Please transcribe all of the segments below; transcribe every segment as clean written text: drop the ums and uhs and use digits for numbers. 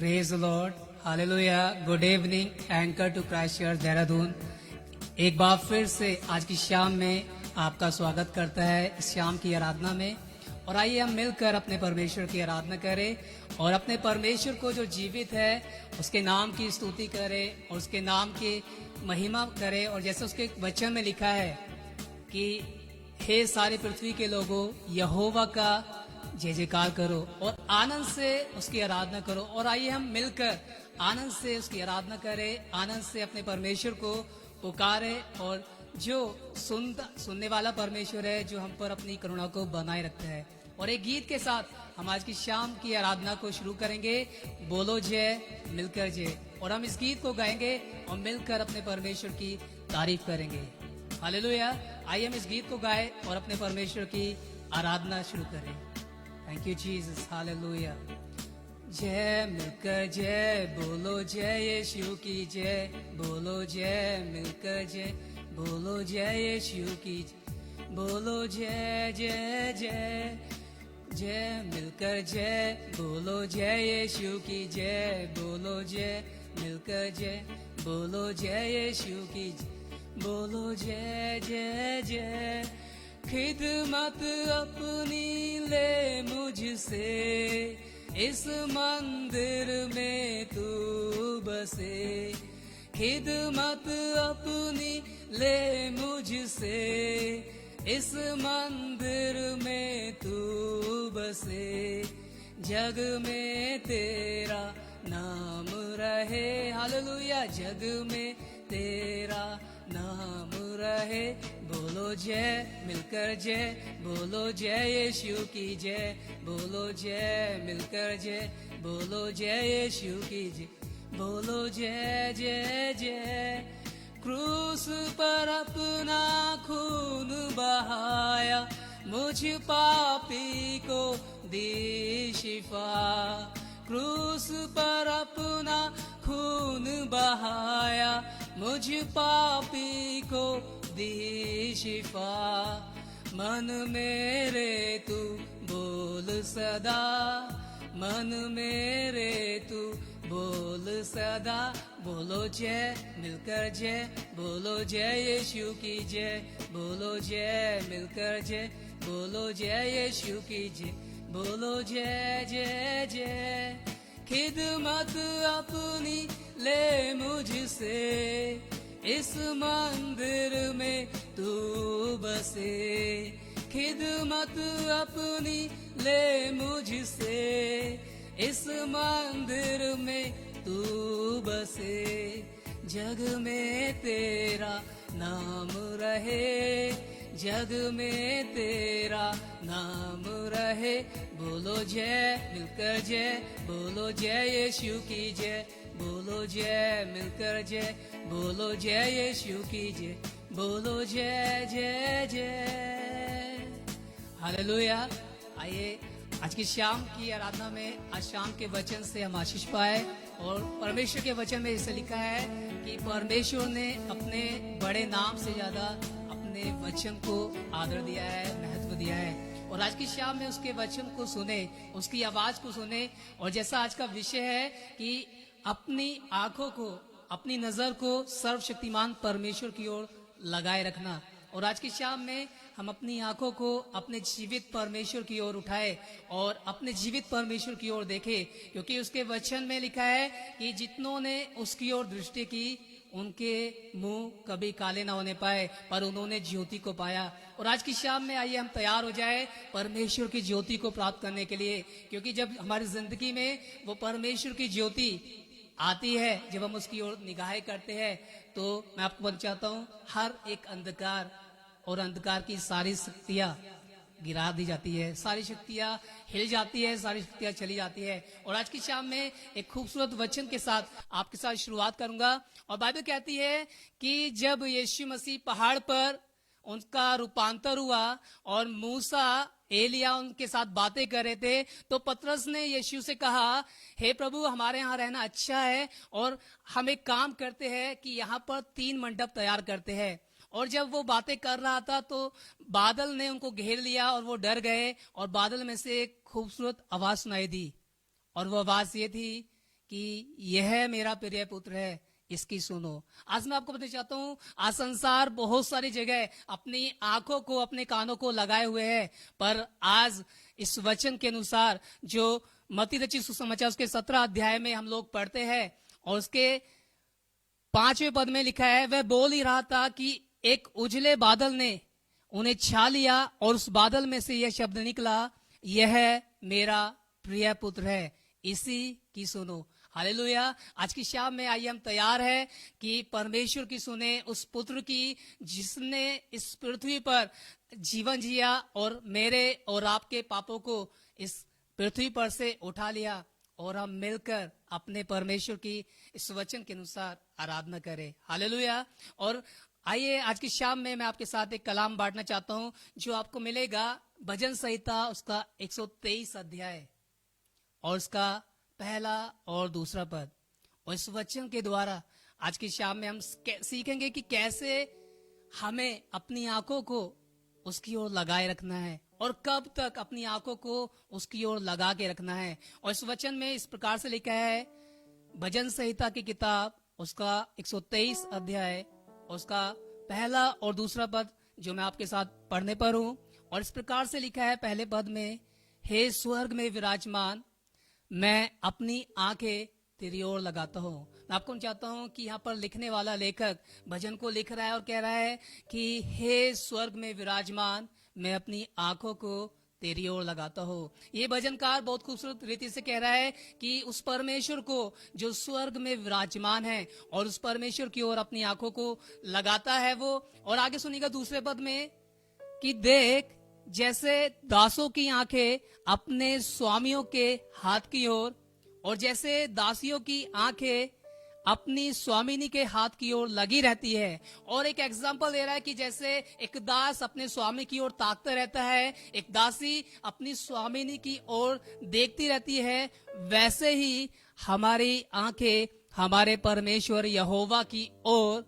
Praise the lord, hallelujah. Good evening, anchor to Christ Church Dehradun. एक बार फिर से आज की शाम में आपका स्वागत करता है इस शाम की आराधना में। और आइए हम मिलकर अपने परमेश्वर की आराधना करें और अपने परमेश्वर को जो जीवित है उसके नाम की स्तुति करें और उसके नाम की महिमा करें। और जैसे उसके वचन में लिखा है कि हे सारी पृथ्वी के लोगों, यहोवा का जय जयकार करो और आनंद से उसकी आराधना करो। और आइए हम मिलकर आनंद से उसकी आराधना करें, आनंद से अपने परमेश्वर को पुकारे। और जो सुनने वाला परमेश्वर है, जो हम पर अपनी करुणा को बनाए रखता है। और एक गीत के साथ हम आज की शाम की आराधना को शुरू करेंगे। बोलो जय, मिलकर जय। और हम इस गीत को गाएंगे और मिलकर अपने परमेश्वर की तारीफ करेंगे। हालेलुया। आइए हम इस गीत को गाएं और अपने परमेश्वर की आराधना शुरू करें। Thank you Jesus, hallelujah. जय मिलकर जय, बोलो जय यीशु की जय, बोलो जय मिलकर जय, बोलो जय यीशु की जय, बोलो जय जय जय। जय मिलकर जय, बोलो जय यीशु की जय, बोलो जय मिलकर जय, बोलो जय यीशु की जय, बोलो जय जय जय। खिदमत अपनी ले मुझसे, इस मंदिर में तू बसे। खिदमत अपनी ले मुझसे, इस मंदिर में तू बसे। जग में तेरा नाम रहे, हालेलुया। जग में तेरा नाम रहे। बोलो जय मिलकर जय, बोलो जय यीशु की जय, बोलो जय मिलकर जय, बोलो जय यीशु की जय, बोलो जय जय जय। क्रूस पर अपना खून बहाया, मुझ पापी को दी शिफा। क्रूस पर अपना खून बहाया, मुझ पापी को दी शिफा। मन मेरे तू बोल सदा, मन मेरे तू बोल सदा। बोलो जय मिलकर जय, बोलो जय यीशु की जय, बोलो जय मिलकर जय, बोलो जय यीशु की जय, बोलो जय जय जय। खिदमत अपनी ले मुझसे, इस मंदिर में तू बसे। खिदमत अपनी ले मुझसे, इस मंदिर में तू बसे। जग में तेरा नाम रहे, जग में तेरा नाम रहे। बोलो जय मिलकर जय, बोलो जय यीशु की जय, बोलो जय मिलकर जय, बोलो जय यीशु की जय, बोलो जय जय जय। हालेलुया। आइए आज की शाम की आराधना में आज शाम के वचन से हम आशीष पाए। और परमेश्वर के वचन में इसे लिखा है कि परमेश्वर ने अपने बड़े नाम से ज्यादा अपने वचन को आदर दिया है, महत्व दिया है। और आज की शाम में उसके वचन को सुने, उसकी आवाज को सुने। और जैसा आज का विषय है कि अपनी आंखों को, अपनी नजर को सर्वशक्तिमान परमेश्वर की ओर लगाए रखना। और आज की शाम में हम अपनी आंखों को अपने जीवित परमेश्वर की ओर उठाए और अपने जीवित परमेश्वर की ओर देखे। क्योंकि उसके वचन में लिखा है कि जितनों ने उसकी ओर दृष्टि की, उनके मुंह कभी काले ना होने पाए, पर उन्होंने ज्योति को पाया। और आज की शाम में आइए हम तैयार हो जाए परमेश्वर की ज्योति को प्राप्त करने के लिए। क्योंकि जब हमारी जिंदगी में वो परमेश्वर की ज्योति आती है, जब हम उसकी ओर निगाहें करते हैं, तो मैं आपको बताना चाहता हूँ, हर एक अंधकार और अंधकार की सारी शक्तियां गिरा दी जाती है, सारी शक्तियां हिल जाती है, सारी शक्तियां चली जाती है। और आज की शाम में एक खूबसूरत वचन के साथ आपके साथ शुरुआत करूंगा। और बाइबल कहती है कि जब यीशु मसीह पहाड़ पर उनका रूपांतर हुआ और मूसा एलिया उनके साथ बातें कर रहे थे, तो पतरस ने यीशु से कहा, हे प्रभु, हमारे यहाँ रहना अच्छा है और हम एक काम करते हैं कि यहाँ पर 3 मंडप तैयार करते हैं। और जब वो बातें कर रहा था तो बादल ने उनको घेर लिया और वो डर गए। और बादल में से एक खूबसूरत आवाज सुनाई दी, और वो आवाज ये थी कि यह मेरा प्रिय पुत्र है, इसकी सुनो। आज मैं आपको बताना चाहता हूं, आज संसार बहुत सारी जगह अपनी आंखों को, अपने कानों को लगाए हुए है, पर आज इस वचन के अनुसार जो मत्ती रचित सुसमाचार उसके 17 अध्याय में हम लोग पढ़ते हैं और उसके 5वें पद में लिखा है, वह बोल ही रहा था कि एक उजले बादल ने उन्हें छा लिया और उस बादल में से यह शब्द निकला, यह मेरा प्रिय पुत्र है, इसी की सुनो। हालेलुया। आज की शाम में आइए हम तैयार है कि परमेश्वर की सुने, उस पुत्र की जिसने इस पृथ्वी पर जीवन जिया और मेरे और आपके पापों को इस पृथ्वी पर से उठा लिया, और हम मिलकर अपने परमेश्वर की इस वचन के अनुसार आराधना करें। हालेलुया। और आइए आज की शाम में मैं आपके साथ एक कलाम बांटना चाहता हूं जो आपको मिलेगा भजन संहिता उसका 123 अध्याय और उसका पहला और दूसरा पद। और इस वचन के द्वारा आज की शाम में हम सीखेंगे कि कैसे हमें अपनी आंखों को उसकी ओर लगाए रखना है और कब तक अपनी आंखों को उसकी ओर लगा के रखना है। और इस वचन में इस प्रकार से लिखा है, भजन संहिता की किताब उसका 123 अध्याय उसका पहला और दूसरा पद जो मैं आपके साथ पढ़ने पर हूं। और इस प्रकार से लिखा है पहले पद में, हे स्वर्ग में विराजमान, मैं अपनी आंखें तेरी ओर लगाता हूँ। मैं आपको चाहता हूँ कि यहाँ पर लिखने वाला लेखक भजन को लिख रहा है और कह रहा है कि हे स्वर्ग में विराजमान, मैं अपनी आंखों को तेरी ओर लगाता हूँ। ये भजनकार बहुत खूबसूरत रीति से कह रहा है कि उस परमेश्वर को जो स्वर्ग में विराजमान है और उस परमेश्वर की ओर अपनी आंखों को लगाता है वो। और आगे सुनिएगा दूसरे पद में कि देख, जैसे दासों की आंखें अपने स्वामियों के हाथ की ओर और जैसे दासियों की आंखें अपनी स्वामिनी के हाथ की ओर लगी रहती है। और एक एग्जाम्पल दे रहा है कि जैसे एक दास अपने स्वामी की ओर ताकता रहता है, एक दासी अपनी स्वामिनी की ओर देखती रहती है, वैसे ही हमारी आंखें हमारे परमेश्वर यहोवा की ओर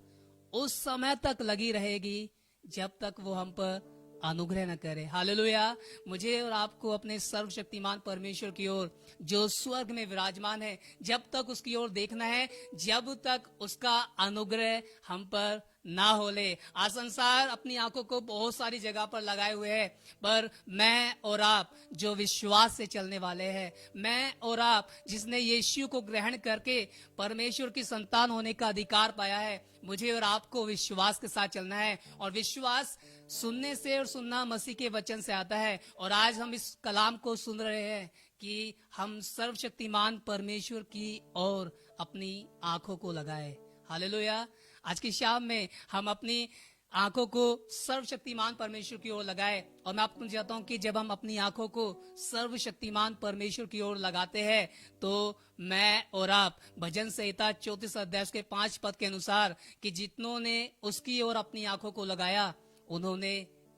उस समय तक लगी रहेगी जब तक वो हम पर अनुग्रह न करे। हालेलुया। मुझे और आपको अपने सर्वशक्तिमान परमेश्वर की ओर जो स्वर्ग में विराजमान है जब तक उसकी ओर देखना है जब तक उसका अनुग्रह हम पर ना हो ले। आज संसार अपनी आंखों को बहुत सारी जगह पर लगाए हुए है, पर मैं और आप जो विश्वास से चलने वाले हैं, मैं और आप जिसने यीशु को ग्रहण करके परमेश्वर की संतान होने का अधिकार पाया है, मुझे और आपको विश्वास के साथ चलना है। और विश्वास सुनने से और सुनना मसीह के वचन से आता है। और आज हम इस कलाम को सुन रहे हैं कि हम सर्वशक्तिमान परमेश्वर की ओर अपनी आंखों को लगाए। हालेलुया। आज की शाम में हम अपनी आंखों को सर्वशक्तिमान परमेश्वर की ओर लगाए। और मैं आपको चाहता हूं कि जब हम अपनी आंखों को सर्वशक्तिमान परमेश्वर की ओर लगाते हैं तो मैं और आप भजन संहिता 34 अध्याय के 5 पद के अनुसार कि जितनों ने उसकी ओर अपनी आंखों को लगाया उन्होंने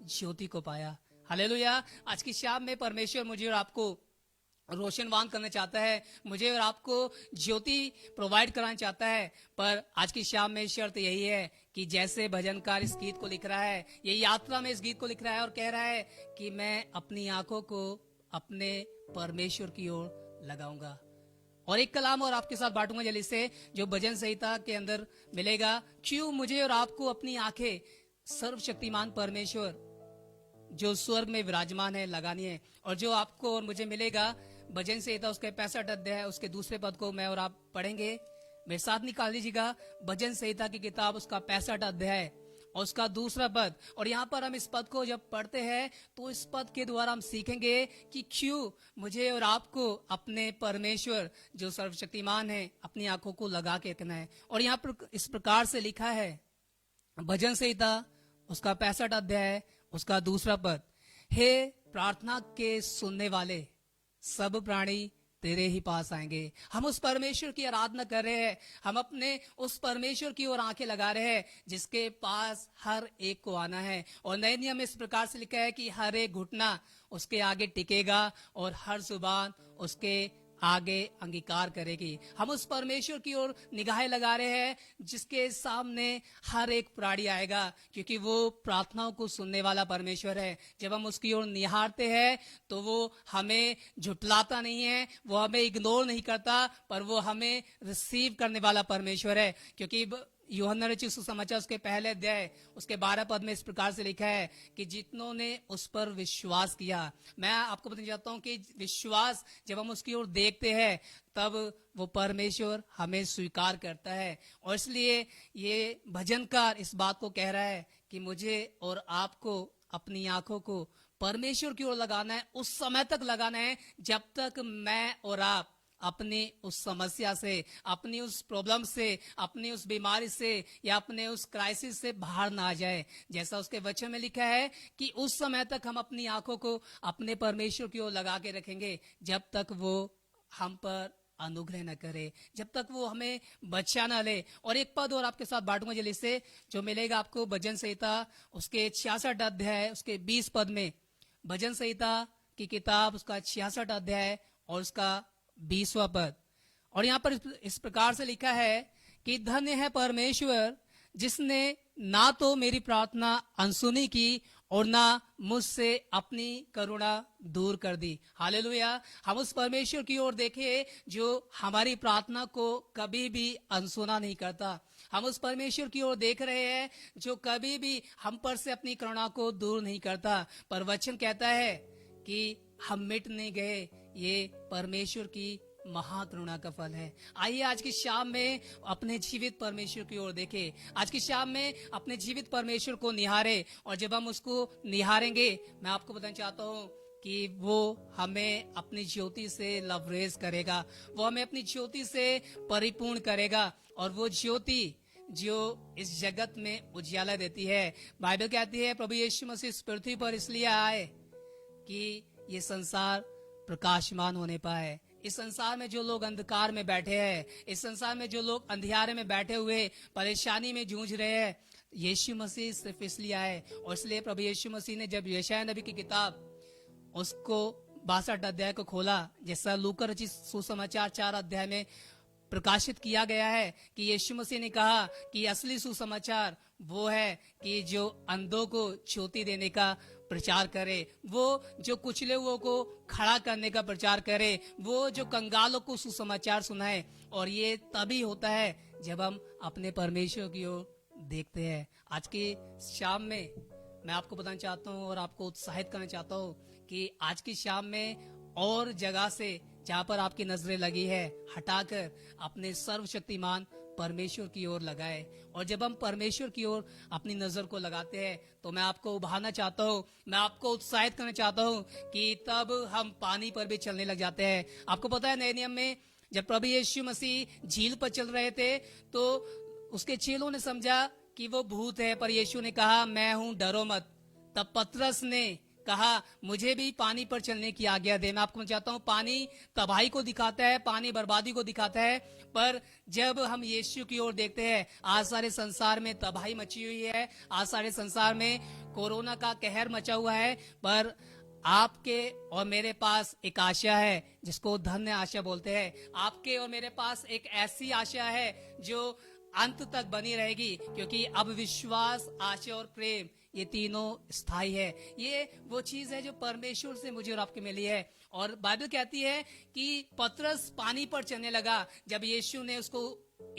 ज्योति को पाया। हालेलुया। आज की शाम में परमेश्वर मुझे और आपको रोशनवान करना चाहता है, मुझे और आपको ज्योति प्रोवाइड कराना चाहता है। पर आज की शाम में शर्त यही है कि जैसे भजनकार इस गीत को लिख रहा है, ये यात्रा में इस गीत को लिख रहा है और कह रहा है कि मैं अपनी आंखों को अपने परमेश्वर की ओर लगाऊंगा। और एक कलाम और आपके साथ बांटूंगा जल्दी से जो भजन संहिता के अंदर मिलेगा। क्यों मुझे और आपको अपनी आंखें सर्वशक्तिमान परमेश्वर जो स्वर्ग में विराजमान है लगानी है। और जो आपको और मुझे मिलेगा भजन संहिता उसके 65 अध्याय उसके दूसरे पद को मैं और आप पढ़ेंगे। मेरे साथ निकाल लीजिएगा भजन संहिता की किताब उसका 65 अध्याय और उसका दूसरा पद। और यहाँ पर हम इस पद को जब पढ़ते हैं तो इस पद के द्वारा हम सीखेंगे कि क्यों मुझे और आपको अपने परमेश्वर जो सर्वशक्तिमान है अपनी आंखों को लगा के रखना है। और यहाँ पर इस प्रकार से लिखा है भजन संहिता उसका 65 अध्याय उसका दूसरा पद, हे प्रार्थना के सुनने वाले सब प्राणी तेरे ही पास आएंगे। हम उस परमेश्वर की आराधना कर रहे हैं, हम अपने उस परमेश्वर की ओर आंखें लगा रहे हैं जिसके पास हर एक को आना है। और नए नियम में इस प्रकार से लिखा है कि हर एक घुटना उसके आगे टिकेगा और हर जुबान उसके आगे अंगीकार करेगी। हम उस परमेश्वर की ओर निगाहें लगा रहे हैं जिसके सामने हर एक प्राणी आएगा, क्योंकि वो प्रार्थनाओं को सुनने वाला परमेश्वर है। जब हम उसकी ओर निहारते हैं तो वो हमें झुटलाता नहीं है, वो हमें इग्नोर नहीं करता, पर वो हमें रिसीव करने वाला परमेश्वर है। क्योंकि यूहन्ना रचित सुसमाचार उसके पहले अध्याय उसके 12 पद में इस प्रकार से लिखा है कि जितनों ने उस पर विश्वास किया। मैं आपको बताना चाहता हूं कि विश्वास जब हम उसकी ओर देखते हैं तब वो परमेश्वर हमें स्वीकार करता है। और इसलिए ये भजनकार इस बात को कह रहा है कि मुझे और आपको अपनी आंखों को परमेश्वर की ओर लगाना है, उस समय तक लगाना है जब तक मैं और आप अपनी उस समस्या से, अपनी उस प्रॉब्लम से, अपनी उस बीमारी से या अपने उस क्राइसिस से बाहर ना आ जाए। जैसा उसके वचन में लिखा है कि उस समय तक हम अपनी आंखों को अपने परमेश्वर की ओर लगा के रखेंगे जब तक वो हम पर अनुग्रह न करे, जब तक वो हमें बचा ना ले। और एक पद और आपके साथ बांटूंगा जल्दी से, जो मिलेगा आपको भजन संहिता उसके 66 अध्याय उसके 20 पद में। भजन संहिता की किताब उसका 66 अध्याय और उसका 20वां पद। और यहाँ पर इस प्रकार से लिखा है कि धन्य है परमेश्वर जिसने ना तो मेरी प्रार्थना अनसुनी की और ना मुझसे अपनी करुणा दूर कर दी। हालेलुया। हम उस परमेश्वर की ओर देखें जो हमारी प्रार्थना को कभी भी अनसुना नहीं करता। हम उस परमेश्वर की ओर देख रहे हैं जो कभी भी हम पर से अपनी करुणा को दूर नहीं करता। पर वचन कहता है कि हम मिट नहीं गए, ये परमेश्वर की महाकरुणा का फल है। आइए आज की शाम में अपने जीवित परमेश्वर की ओर देखें। आज की शाम में अपने जीवित परमेश्वर को निहारे, और जब हम उसको निहारेंगे, मैं आपको बताना चाहता हूँ कि वो हमें अपनी ज्योति से लवरेज करेगा, वो हमें अपनी ज्योति से परिपूर्ण करेगा। और वो ज्योति जो इस जगत में उजियाला देती है। बाइबल कहती है प्रभु यीशु मसीह इस पृथ्वी पर इसलिए आए कि ये संसार प्रकाशमान होने पाए। इस संसार में जो लोग अंधकार में बैठे हैं, इस संसार में जो लोग अंधियारे में बैठे हुए परेशानी में जूझ रहे हैं, यीशु मसीह सिर्फ इसलिए आए। और इसलिए प्रभु यीशु मसीह ने जब यशायाह नबी की किताब उसको 62 अध्याय को खोला, जैसा लूका रचित सुसमाचार 4 अध्याय में प्रकाशित किया गया है कि यीशु मसीह ने कहा कि असली सुसमाचार वो है कि जो अंधों को ज्योति देने का प्रचार करे, वो जो कुचले हुओं को खड़ा करने का प्रचार करे, वो जो कंगालों को सुसमाचार सुनाए। और ये तभी होता है जब हम अपने परमेश्वर की ओर देखते हैं। आज की शाम में मैं आपको बताना चाहता हूँ और आपको उत्साहित करना चाहता हूँ कि आज की शाम में और जगह से जहाँ पर आपकी नजरें लगी है हटाकर अपने सर्वशक्तिमान परमेश्वर की ओर लगाए। और जब हम परमेश्वर की ओर अपनी नजर को लगाते हैं तो मैं आपको उभारना चाहता हूँ, मैं आपको उत्साहित करना चाहता हूँ कि तब हम पानी पर भी चलने लग जाते हैं। आपको पता है नए नियम में जब प्रभु यीशु मसीह झील पर चल रहे थे तो उसके चेलों ने समझा कि वो भूत है, पर यीशु ने कहा मैं हूं, डरो मत। तब पतरस ने कहा मुझे भी पानी पर चलने की आज्ञा दे। मैं आपको चाहता हूँ, पानी तबाही को दिखाता है, पानी बर्बादी को दिखाता है, पर जब हम यीशु की ओर देखते हैं, आज सारे संसार में तबाही मची हुई है, आज सारे संसार में कोरोना का कहर मचा हुआ है, पर आपके और मेरे पास एक आशा है जिसको धन्य आशा बोलते हैं। आपके और मेरे पास एक ऐसी आशा है जो अंत तक बनी रहेगी, क्योंकि अब विश्वास, आशा और प्रेम ये तीनों स्थायी है। ये वो चीज है जो परमेश्वर से मुझे और आपके मिली है। और बाइबल कहती है कि पतरस पानी पर चलने लगा जब यीशु ने उसको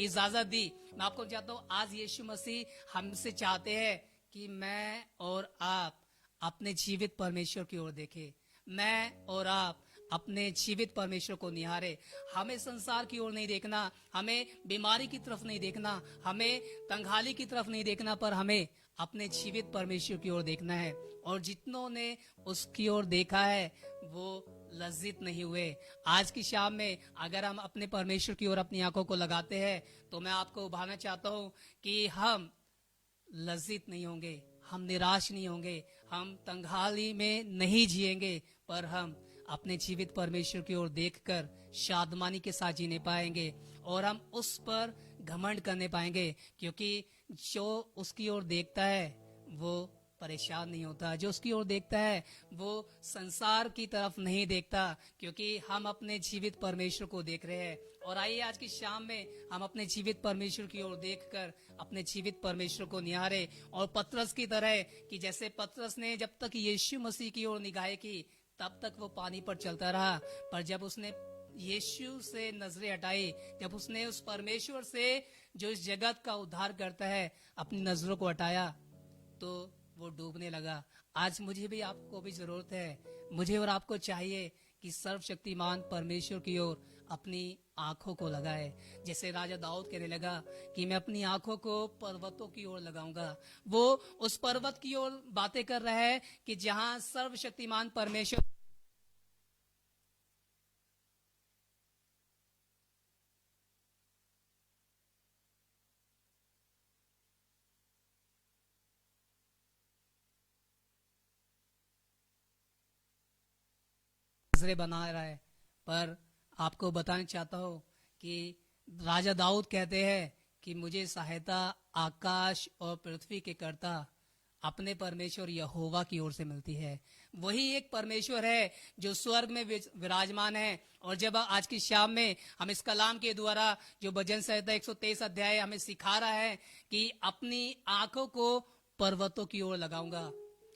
इजाजत दी। मैं आपको चाहता हूँ आज यीशु मसीह हमसे चाहते हैं कि मैं और आप अपने जीवित परमेश्वर की ओर देखें, मैं और आप अपने जीवित परमेश्वर को निहारे। हमें संसार की ओर नहीं देखना, हमें बीमारी की तरफ नहीं देखना, हमें तंगहाली की तरफ नहीं देखना, पर हमें अपने जीवित परमेश्वर की ओर देखना है। और जितनों ने उसकी ओर देखा है वो लज्जित नहीं हुए। आज की शाम में अगर हम अपने परमेश्वर की ओर अपनी आंखों को लगाते हैं तो मैं आपको उभारना चाहता हूं कि हम लज्जित नहीं होंगे, हम निराश नहीं होंगे, हम तंगहाली में नहीं जिएंगे, पर हम अपने जीवित परमेश्वर की ओर देखकर शादमानी के साथ जीने पाएंगे और हम उस पर घमंड करने पाएंगे, क्योंकि जो उसकी ओर देखता है वो परेशान नहीं होता। जो उसकी ओर देखता है वो संसार की तरफ नहीं देखता, क्योंकि हम अपने जीवित परमेश्वर को देख रहे हैं। और आइए आज की शाम में हम अपने जीवित परमेश्वर की ओर देखकर अपने जीवित परमेश्वर को निहारे, और पतरस की तरह कि जैसे पतरस ने जब तक यीशु मसीह की ओर निगाहें की तब तक वो पानी पर चलता रहा, पर जब उसने यीशु से नजरें हटाई, जब उसने उस परमेश्वर से जो इस जगत का उद्धार करता है अपनी नजरों को हटाया, तो वो डूबने लगा। आज मुझे भी आपको भी जरूरत है, मुझे और आपको चाहिए कि सर्वशक्तिमान परमेश्वर की ओर अपनी आंखों को लगाए। जैसे राजा दाऊद कहने लगा कि मैं अपनी आंखों को पर्वतों की ओर लगाऊंगा। वो उस पर्वत की ओर बातें कर रहा है कि जहां सर्वशक्तिमान परमेश्वर नजरें बना रहा है। पर आपको बताना चाहता हूं कि राजा दाऊद कहते हैं कि मुझे सहायता आकाश और पृथ्वी के कर्ता अपने परमेश्वर यहोवा की ओर से मिलती है। वही एक परमेश्वर है जो स्वर्ग में विराजमान है। और जब आज की शाम में हम इस कलाम के द्वारा जो भजन संहिता 123 अध्याय हमें सिखा रहा है कि अपनी आंखों को पर्वतों की ओर लगाऊंगा,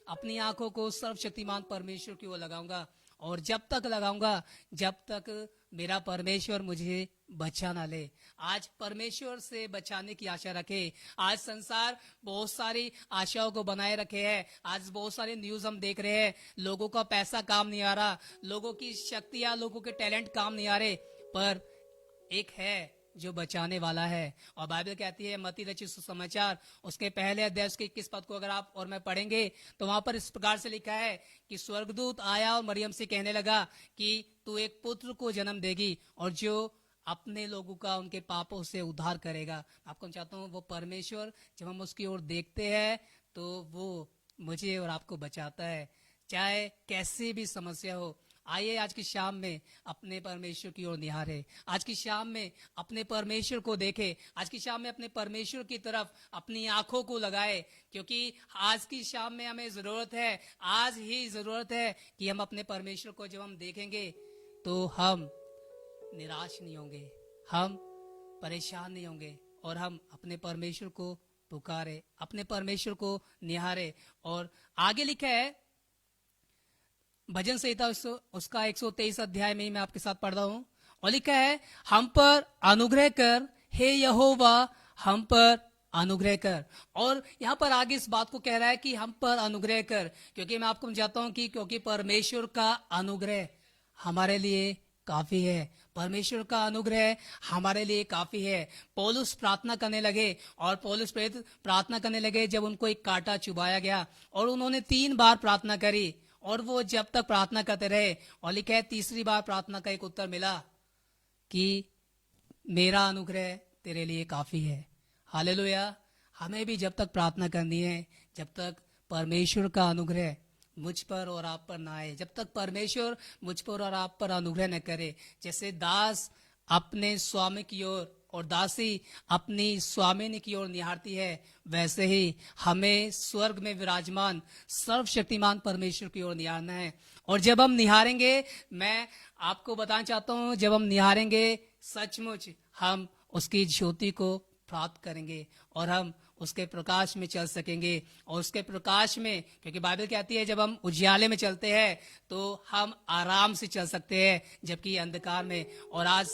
अपनी आंखों को सर्वशक्तिमान परमेश्वर की ओर लगाऊंगा, और जब तक लगाऊंगा जब तक मेरा परमेश्वर मुझे बचा ना ले। आज परमेश्वर से बचाने की आशा रखे। आज संसार बहुत सारी आशाओं को बनाए रखे है। आज बहुत सारे न्यूज हम देख रहे हैं, लोगों का पैसा काम नहीं आ रहा, लोगों की शक्तियां, लोगों के टैलेंट काम नहीं आ रहे, पर एक है जो बचाने वाला है। और बाइबल कहती है मत्ती रचित सुसमाचार उसके पहले अध्याय उसके 21 पद को अगर आप और मैं पढ़ेंगे तो वहां पर इस प्रकार से लिखा है कि स्वर्गदूत आया और मरियम से कहने लगा कि तू एक पुत्र को जन्म देगी और जो अपने लोगों का उनके पापों से उद्धार करेगा। आपको चाहता हूँ वो परमेश्वर जब हम उसकी ओर देखते हैं तो वो मुझे और आपको बचाता है, चाहे कैसी भी समस्या हो। आइए आज की शाम में अपने परमेश्वर की ओर निहारे, आज की शाम में अपने परमेश्वर को देखे, आज की शाम में अपने परमेश्वर की तरफ अपनी आंखों को लगाए, क्योंकि आज की शाम में हमें जरूरत है, आज ही जरूरत है कि हम अपने परमेश्वर को जब हम देखेंगे तो हम निराश नहीं होंगे, हम परेशान नहीं होंगे, और हम अपने परमेश्वर को पुकारे, अपने परमेश्वर को निहारे। और आगे लिखा है भजन संहिता उसका 123 अध्याय में ही मैं आपके साथ पढ़ रहा हूं, और लिखा है हम पर अनुग्रह कर हे यहोवा, हम पर अनुग्रह कर। और यहाँ पर आगे इस बात को कह रहा है कि हम पर अनुग्रह कर, क्योंकि मैं आपको समझाता हूं कि क्योंकि परमेश्वर का अनुग्रह हमारे लिए काफी है, परमेश्वर का अनुग्रह हमारे लिए काफी है। पौलुस प्रार्थना करने लगे, और पौलुस प्रेरित प्रार्थना करने लगे जब उनको एक कांटा चुभाया गया, और उन्होंने 3 बार प्रार्थना करी, और वो जब तक प्रार्थना करते रहे, और लिखा है तीसरी बार प्रार्थना का एक उत्तर मिला कि मेरा अनुग्रह तेरे लिए काफी है। हालेलुया। हमें भी जब तक प्रार्थना करनी है जब तक परमेश्वर का अनुग्रह मुझ पर और आप पर ना आए, जब तक परमेश्वर मुझ पर और आप पर अनुग्रह न करे। जैसे दास अपने स्वामी की ओर और दासी अपनी स्वामिनी की ओर निहारती है, वैसे ही हमें स्वर्ग में विराजमान सर्वशक्तिमान परमेश्वर की ओर निहारना है। और जब हम निहारेंगे, मैं आपको बताना चाहता हूं, जब हम निहारेंगे सचमुच हम उसकी ज्योति को प्राप्त करेंगे, और हम उसके प्रकाश में चल सकेंगे। और उसके प्रकाश में, क्योंकि बाइबल कहती है जब हम उजियाले में चलते हैं तो हम आराम से चल सकते हैं, जबकि अंधकार में। और आज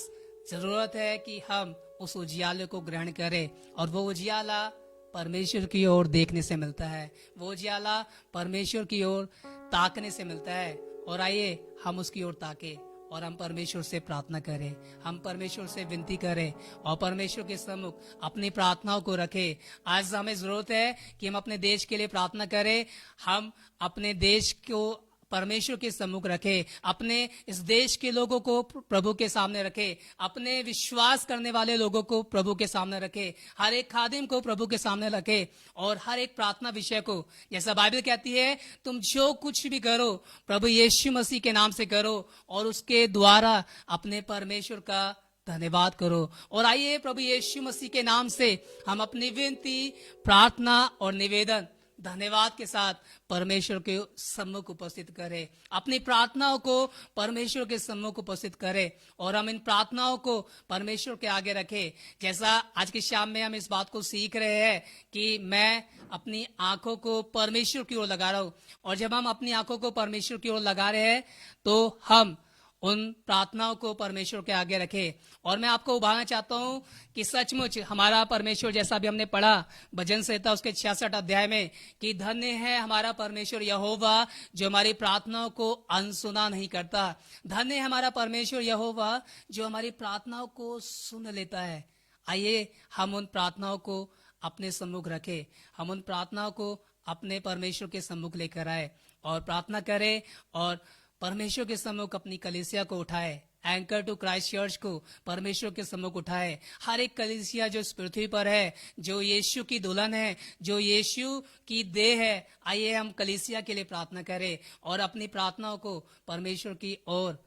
जरूरत है कि हम उस उजियाले को ग्रहण करें, और वो उजियाला परमेश्वर की ओर देखने से मिलता है, वो उजियाला परमेश्वर की ओर ताकने से मिलता है। और आइए हम उसकी ओर ताके और हम परमेश्वर से प्रार्थना करें, हम परमेश्वर से विनती करें, और परमेश्वर के सम्मुख अपनी प्रार्थनाओं को रखें। आज हमें जरूरत है कि हम अपने देश के लिए प्रार्थना करें, हम अपने देश को परमेश्वर के सम्मुख रखे, अपने इस देश के लोगों को प्रभु के सामने रखे, अपने विश्वास करने वाले लोगों को प्रभु के सामने रखे, हर एक खादिम को प्रभु के सामने रखे, और हर एक प्रार्थना विषय को, जैसा बाइबल कहती है तुम जो कुछ भी करो प्रभु यीशु मसीह के नाम से करो, और उसके द्वारा अपने परमेश्वर का धन्यवाद करो। और आइए प्रभु यीशु मसीह के नाम से हम अपनी विनती, प्रार्थना और निवेदन धन्यवाद के साथ परमेश्वर के सम्मुख उपस्थित करें, अपनी प्रार्थनाओं को परमेश्वर के सम्मुख उपस्थित करें और हम इन प्रार्थनाओं को परमेश्वर के आगे रखें। जैसा आज की शाम में हम इस बात को सीख रहे हैं कि मैं अपनी आंखों को परमेश्वर की ओर लगा रहा हूं, और जब हम अपनी आंखों को परमेश्वर की ओर लगा रहे हैं तो हम उन प्रार्थनाओं को परमेश्वर के आगे रखें। और मैं आपको उभारना चाहता हूं कि सचमुच हमारा परमेश्वर, जैसा भी हमने पढ़ा भजन संहिता उसके 66 अध्याय में, कि धन्य है हमारा परमेश्वर यहोवा जो हमारी प्रार्थनाओं को अनसुना नहीं करता। धन्य है हमारा परमेश्वर यहोवा जो हमारी प्रार्थनाओं को सुन लेता है। आइए हम उन प्रार्थनाओं को अपने सम्मुख रखें, हम उन प्रार्थनाओं को अपने परमेश्वर के सम्मुख लेकर आए और प्रार्थना करें और परमेश्वर के सम्मुख अपनी कलीसिया को उठाए। एंकर टू क्राइस्ट चर्च को परमेश्वर के सम्मुख उठाए। हर एक कलीसिया जो इस पृथ्वी पर है, जो यीशु की दुल्हन है, जो यीशु की देह है, आइए हम कलीसिया के लिए प्रार्थना करें और अपनी प्रार्थनाओं को परमेश्वर की ओर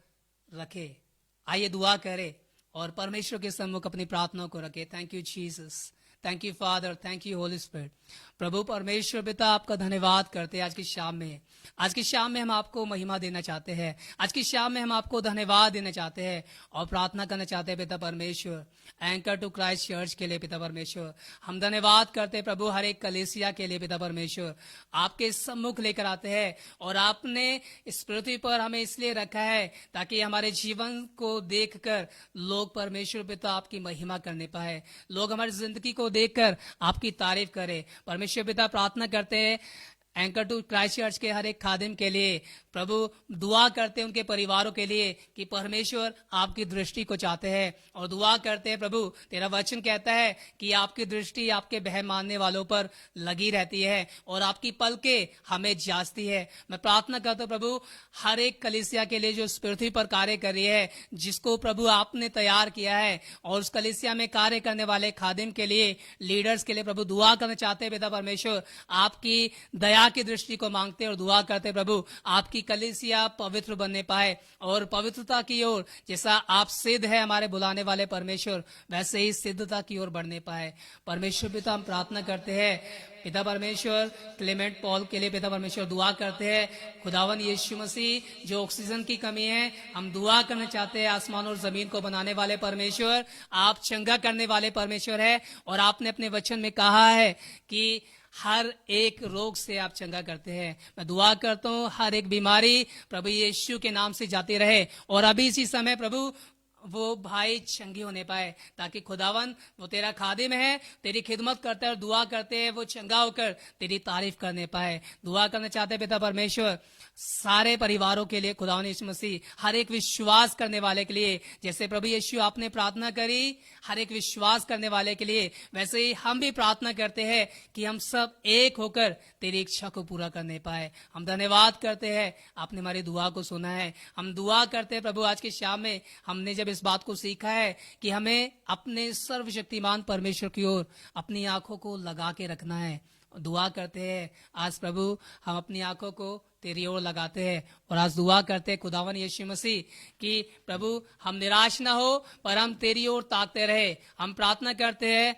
रखें। आइए दुआ करें और परमेश्वर के सम्मुख अपनी प्रार्थनाओं को रखें। Thank you Jesus, thank you father, thank you holy spirit. प्रभु परमेश्वर पिता, आपका धन्यवाद करते हैं आज की शाम में। आज की शाम में हम आपको महिमा देना चाहते हैं, आज की शाम में हम आपको धन्यवाद देना चाहते हैं और प्रार्थना करना चाहते हैं पिता परमेश्वर, एंकर टू क्राइस्ट चर्च के लिए पिता परमेश्वर। हम धन्यवाद करते हैं प्रभु हर एक कलीसिया के लिए पिता परमेश्वर। आपके सम्मुख लेकर आते हैं और आपने इस पृथ्वी पर हमें इसलिए रखा है ताकि हमारे जीवन को देखकर लोग परमेश्वर पिता आपकी महिमा करने पाए, लोग हमारी जिंदगी को देखकर आपकी तारीफ करें। परमेश्वर पिता प्रार्थना करते हैं एंकर टू क्राइस्ट चर्च के हर एक खादिम के लिए, प्रभु दुआ करते हैं उनके परिवारों के लिए कि परमेश्वर आपकी दृष्टि को चाहते हैं और दुआ करते हैं प्रभु, तेरा वचन कहता है कि आपकी दृष्टि आपके बह मानने वालों पर लगी रहती है और आपकी पलकें हमें जांचती है। मैं प्रार्थना करता हूं प्रभु हर एक कलीसिया के लिए जो इस पृथ्वी पर कार्य कर रही है, जिसको प्रभु आपने तैयार किया है, और उस कलीसिया में कार्य करने वाले खादिम के लिए, लीडर्स के लिए प्रभु दुआ करना चाहते हैं पिता परमेश्वर। आपकी दया की दृष्टि को मांगते और दुआ करते प्रभु आपकी कलीसिया पवित्र बनने पाए और पवित्रता की ओर, जैसा आप सिद्ध है हमारे बुलाने वाले परमेश्वर, वैसे ही सिद्धता की ओर बढ़ने पाए। परमेश्वर पिता हम प्रार्थना करते हैं पिता परमेश्वर क्लेमेंट पॉल के लिए पिता परमेश्वर दुआ करते हैं। खुदावन यीशु मसीह जो ऑक्सीजन की कमी है, हम दुआ करना चाहते हैं आसमान और जमीन को बनाने वाले परमेश्वर, आप चंगा करने वाले परमेश्वर है और आपने अपने वचन में कहा है कि हर एक रोग से आप चंगा करते हैं। मैं दुआ करता हूँ हर एक बीमारी प्रभु यीशु के नाम से जाती रहे और अभी इसी समय प्रभु वो भाई चंगे होने पाए, ताकि खुदावन वो तेरा खादिम है, तेरी खिदमत करते हैं और दुआ करते हैं वो चंगा होकर तेरी तारीफ करने पाए। दुआ करना चाहते हैं पिता परमेश्वर सारे परिवारों के लिए, खुदावन यीशु मसीह हर एक विश्वास करने वाले के लिए, जैसे प्रभु यीशु आपने प्रार्थना करी हर एक विश्वास करने वाले के लिए, वैसे ही हम भी प्रार्थना करते हैं कि हम सब एक होकर तेरी इच्छा को पूरा करने पाए। हम धन्यवाद करते हैं आपने हमारी दुआ को सुना है। हम दुआ करते हैं प्रभु आज की शाम में हमने जब इस बात को सीखा है कि हमें अपने सर्वशक्तिमान परमेश्वर की ओर अपनी आंखों को लगा के रखना है, दुआ करते हैं आज प्रभु हम अपनी आंखों को तेरी ओर लगाते हैं और आज दुआ करते हैं खुदावन यीशु मसीह कि प्रभु हम निराश ना हो पर हम तेरी ओर ताकते रहे। हम प्रार्थना करते हैं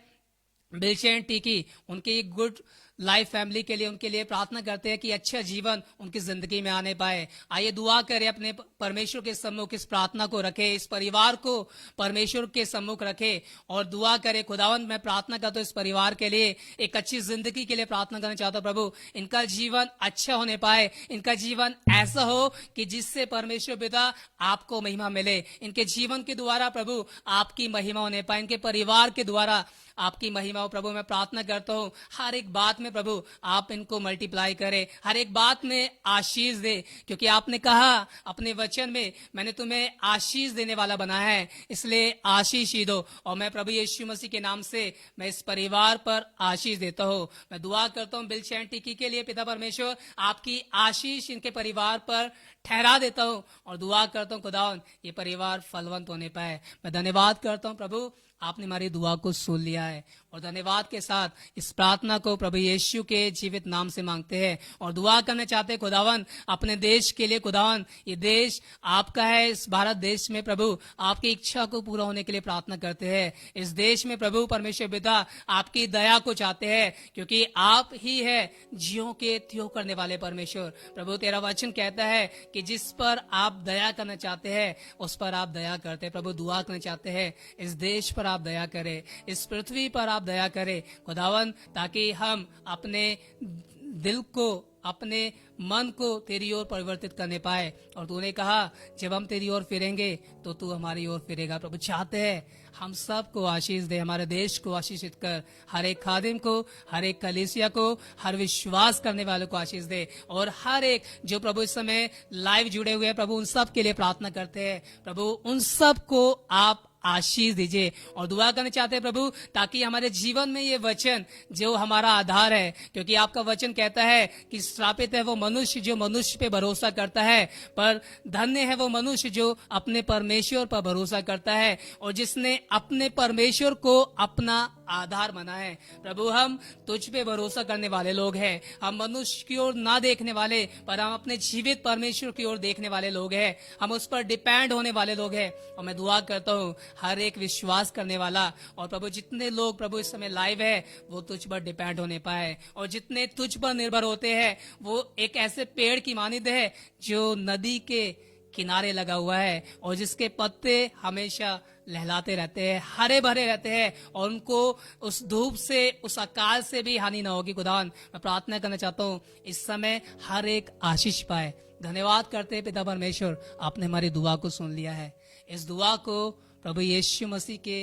बिलशेन टीकी उनकी गुड लाइफ फैमिली के लिए, उनके लिए प्रार्थना करते हैं कि अच्छा जीवन उनकी जिंदगी में आने पाए। आइए दुआ करें अपने परमेश्वर के सम्मुख इस प्रार्थना को रखे, इस परिवार को परमेश्वर के सम्मुख रखे और दुआ करें खुदावन मैं प्रार्थना करता हूं इस परिवार के लिए, एक अच्छी जिंदगी के लिए प्रार्थना करना चाहता हूं प्रभु, इनका जीवन अच्छा होने पाए, इनका जीवन ऐसा हो कि जिससे परमेश्वर पिता आपको महिमा मिले, इनके जीवन के द्वारा प्रभु आपकी महिमा होने पाए, इनके परिवार के द्वारा आपकी महिमा हो। प्रभु मैं प्रार्थना करता हूँ हर एक बात में प्रभु आप इनको मल्टीप्लाई करें, हर एक बात में आशीष दे, क्योंकि आपने कहा अपने वचन में मैंने तुम्हें आशीष देने वाला बना है, इसलिए आशीष ही दो। और मैं प्रभु यीशु मसीह के नाम से मैं इस परिवार पर आशीष देता हूँ। मैं दुआ करता हूँ बिलशेन टिकी के लिए पिता परमेश्वर आपकी आशीष इनके परिवार पर ठहरा देता हूँ और दुआ करता हूँ खुदावन ये परिवार फलवंत होने पाए। मैं धन्यवाद करता हूँ प्रभु, आपने हमारी दुआ को सुन लिया है। और धन्यवाद के साथ इस प्रार्थना को प्रभु यीशु के जीवित नाम से मांगते हैं और दुआ करना चाहते हैं खुदावन अपने देश के लिए। खुदावन ये देश आपका है, इस भारत देश में प्रभु आपकी इच्छा को पूरा होने के लिए प्रार्थना करते हैं। इस देश में प्रभु परमेश्वर पिता आपकी दया को चाहते हैं, क्योंकि आप ही है जियों के त्यों करने वाले परमेश्वर। प्रभु तेरा वचन कहता है कि जिस पर आप दया करना चाहते हैं उस पर आप दया करते हैं। प्रभु दुआ करना चाहते हैं इस देश पर आप दया करें, इस पृथ्वी पर आप दया करें खुदावन, ताकि हम अपने दिल को, अपने मन को तेरी ओर परिवर्तित करने पाए। और तूने कहा जब हम तेरी ओर फिरेंगे तो तू हमारी ओर फिरेगा। प्रभु चाहते हैं हम सबको आशीष दे, हमारे देश को आशीषित कर, हर एक खादिम को, हर एक कलीसिया को, हर विश्वास करने वालों को आशीष दे। और हर एक जो प्रभु इस समय लाइव जुड़े हुए हैं प्रभु उन सब के लिए प्रार्थना करते हैं। प्रभु उन सब को आप आशीष दीजिए और दुआ करना चाहते हैं प्रभु, ताकि हमारे जीवन में ये वचन जो हमारा आधार है, क्योंकि आपका वचन कहता है कि श्रापित है वो मनुष्य जो मनुष्य पे भरोसा करता है, पर धन्य है वो मनुष्य जो अपने परमेश्वर पर भरोसा करता है और जिसने अपने परमेश्वर को अपना आधार बना है। प्रभु हम तुझ पे भरोसा करने वाले लोग हैं, हम मनुष्य की ओर ना देखने वाले पर हम अपने जीवित परमेश्वर की ओर देखने वाले लोग हैं, हम उस पर डिपेंड होने वाले लोग हैं। और मैं दुआ करता हूँ हर एक विश्वास करने वाला और प्रभु जितने लोग प्रभु इस समय लाइव है वो तुझ पर डिपेंड होने पाए, और जितने तुझ पर निर्भर होते हैं वो एक ऐसे पेड़ की मानिंद है जो नदी के किनारे लगा हुआ है और जिसके पत्ते हमेशा लहलाते रहते हैं, हरे भरे रहते हैं और उनको उस धूप से, उस अकाल से भी हानि ना होगी। खुदावन मैं प्रार्थना करना चाहता हूँ इस समय हर एक आशीष पाए। धन्यवाद करते हैं पिता परमेश्वर, आपने हमारी दुआ को सुन लिया है। इस दुआ को प्रभु यीशु मसीह के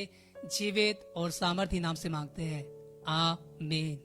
जीवित और सामर्थी नाम से मांगते हैं, आमीन।